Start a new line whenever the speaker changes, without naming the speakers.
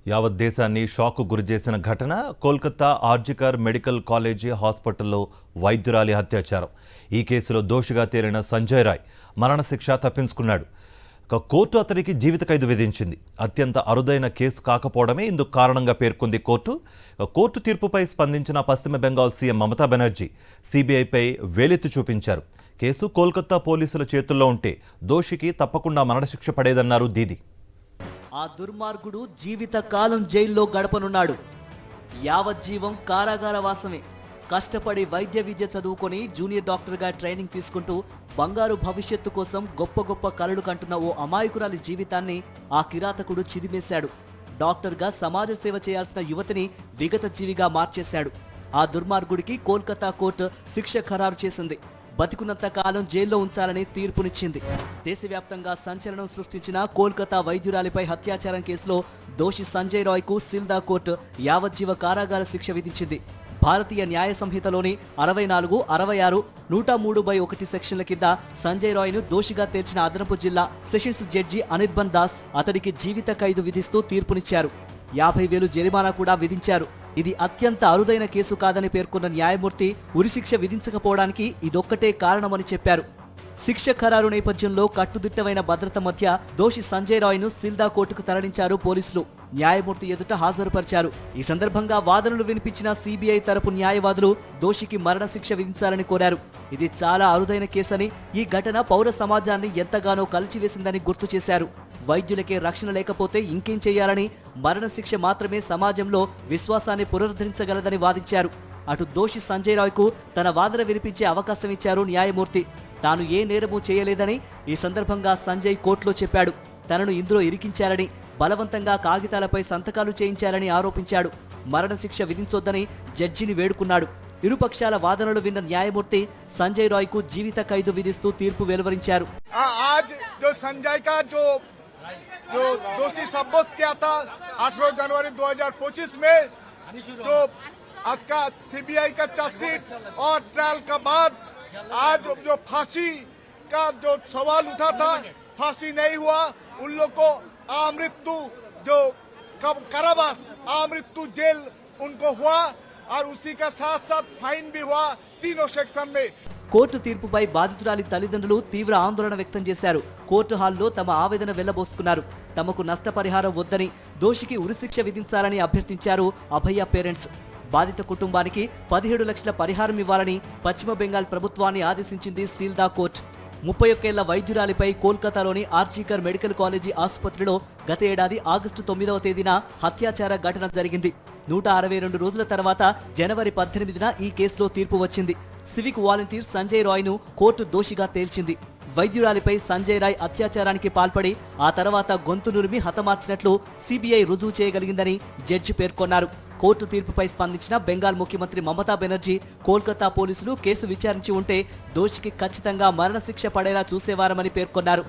యావత్ దేశాన్ని షాక్ గురిచేసిన ఘటన కోల్కతా ఆర్జికర్ మెడికల్ కాలేజీ హాస్పిటల్లో వైద్యురాలి అత్యాచారం. ఈ కేసులో దోషిగా తేలిన సంజయ్ రాయ్ మరణశిక్ష తప్పించుకున్నాడు. కోర్టు అతనికి జీవిత ఖైదు విధించింది. అత్యంత అరుదైన కేసు కాకపోవడమే ఇందుకు కారణంగా పేర్కొంది కోర్టు. కోర్టు తీర్పుపై స్పందించిన పశ్చిమ బెంగాల్ సీఎం మమతా బెనర్జీ సీబీఐపై వేలెత్తి చూపించారు. కేసు కోల్కతా పోలీసుల చేతుల్లో ఉంటే దోషికి తప్పకుండా మరణశిక్ష పడేదన్నారు దీది.
ఆ దుర్మార్గుడు జీవితకాలం జైల్లో గడపనున్నాడు. యావజ్జీవం కారాగార వాసమే. కష్టపడి వైద్య విద్య చదువుకొని జూనియర్ డాక్టర్గా ట్రైనింగ్ తీసుకుంటూ బంగారు భవిష్యత్తు కోసం గొప్ప గొప్ప కలలు కంటున్న ఓ అమాయకురాలి జీవితాన్ని ఆ కిరాతకుడు చిదిమేశాడు. డాక్టర్గా సమాజ సేవ చేయాల్సిన యువతిని విగత జీవిగా మార్చేశాడు. ఆ దుర్మార్గుడికి కోల్కతా కోర్టు శిక్ష ఖరారు చేసింది. బతికున్నంత కాలం జైల్లో ఉంచాలని తీర్పునిచ్చింది. దేశవ్యాప్తంగా సంచలనం సృష్టించిన కోల్కతా వైద్యురాలిపై అత్యాచారం కేసులో దోషి సంజయ్ రాయ్కు సిల్దా కోర్టు యావజ్జీవ కారాగార శిక్ష విధించింది. భారతీయ న్యాయ సంహితలోని 64, 66, 103/1 సెక్షన్ల కింద సంజయ్ రాయ్ను దోషిగా తేల్చిన అదనపు జిల్లా సెషన్స్ జడ్జి అనిర్బన్ దాస్ అతడికి జీవిత ఖైదు విధిస్తూ తీర్పునిచ్చారు. 50,000 జరిమానా కూడా విధించారు. ఇది అత్యంత అరుదైన కేసు కాదని పేర్కొన్న న్యాయమూర్తి ఉరిశిక్ష విధించకపోవడానికి ఇదొక్కటే కారణమని చెప్పారు. శిక్ష ఖరారు నేపథ్యంలో కట్టుదిట్టమైన భద్రత మధ్య దోషి సంజయ్ రాయ్ను సిల్దా కోర్టుకు తరలించారు పోలీసులు. న్యాయమూర్తి ఎదుట హాజరుపరిచారు. ఈ సందర్భంగా వాదనలు వినిపించిన సిబిఐ తరపు న్యాయవాదులు దోషికి మరణశిక్ష విధించాలని కోరారు. ఇది చాలా అరుదైన కేసని, ఈ ఘటన పౌర సమాజాన్ని ఎంతగానో కలిచివేసిందని గుర్తు చేశారు. వైద్యులకే రక్షణ లేకపోతే ఇంకేం చేయాలని, మరణశిక్ష మాత్రమే సమాజంలో విశ్వాసాన్ని పునరుద్ధరించగలదని వాదించారు. అటు దోషి సంజయ్ రాయ్కు తన వాదన వినిపించే అవకాశం ఇచ్చారు న్యాయమూర్తి. తాను ఏ నేరమూ చేయలేదని ఈ సందర్భంగా సంజయ్ కోర్టులో చెప్పాడు. తనను ఇందులో ఇరికించారని, బలవంతంగా కాగితాలపై సంతకాలు చేయించారని ఆరోపించాడు. మరణశిక్ష విధించొద్దని జడ్జిని వేడుకున్నాడు. ఇరుపక్షాల వాదనలు విన్న న్యాయమూర్తి సంజయ్ రాయ్కు జీవిత ఖైదు విధిస్తూ తీర్పు వెలువరించారు.
जो दोषी साब्यस्त किया था 18 जनवरी 2025 में, जो आज का सीबीआई का चार्जशीट और ट्रायल का बाद आज जो फांसी का जो सवाल उठा था, फांसी नहीं हुआ. उन लोग को आमृत्यु जो कारावास आमृत्यु जेल उनको हुआ और उसी का साथ साथ फाइन भी हुआ 3 सेक्शन में.
కోర్టు తీర్పుపై బాధితురాలి తల్లిదండ్రులు తీవ్ర ఆందోళన వ్యక్తం చేశారు. కోర్టు హాల్లో తమ ఆవేదన వెళ్లబోసుకున్నారు. తమకు నష్టపరిహారం వద్దని, దోషికి ఉరిశిక్ష విధించాలని అభ్యర్థించారు అభయ పేరెంట్స్. బాధిత కుటుంబానికి 17 లక్షల పరిహారం ఇవ్వాలని పశ్చిమ బెంగాల్ ప్రభుత్వాన్ని ఆదేశించింది సీల్దా కోర్టు. 31 ఏళ్ల వైద్యురాలిపై కోల్కతాలోని ఆర్జికర్ మెడికల్ కాలేజీ ఆసుపత్రిలో గత ఏడాది ఆగస్టు 9వ తేదీన హత్యాచార ఘటన జరిగింది. 162 రోజుల తర్వాత జనవరి 18న ఈ కేసులో తీర్పు వచ్చింది. సివిక్ వాలంటీర్ సంజయ్ రాయ్ను కోర్టు దోషిగా తేల్చింది. వైద్యురాలిపై సంజయ్ రాయ్ అత్యాచారానికి పాల్పడి ఆ తర్వాత గొంతు నురిమి హతమార్చినట్లు సిబిఐ రుజువు చేయగలిగిందని జడ్జి పేర్కొన్నారు. కోర్టు తీర్పుపై స్పందించిన బెంగాల్ ముఖ్యమంత్రి మమతా బెనర్జీ కోల్కతా పోలీసులు కేసు విచారించి ఉంటే దోషికి ఖచ్చితంగా మరణశిక్ష పడేలా చూసేవారమని పేర్కొన్నారు.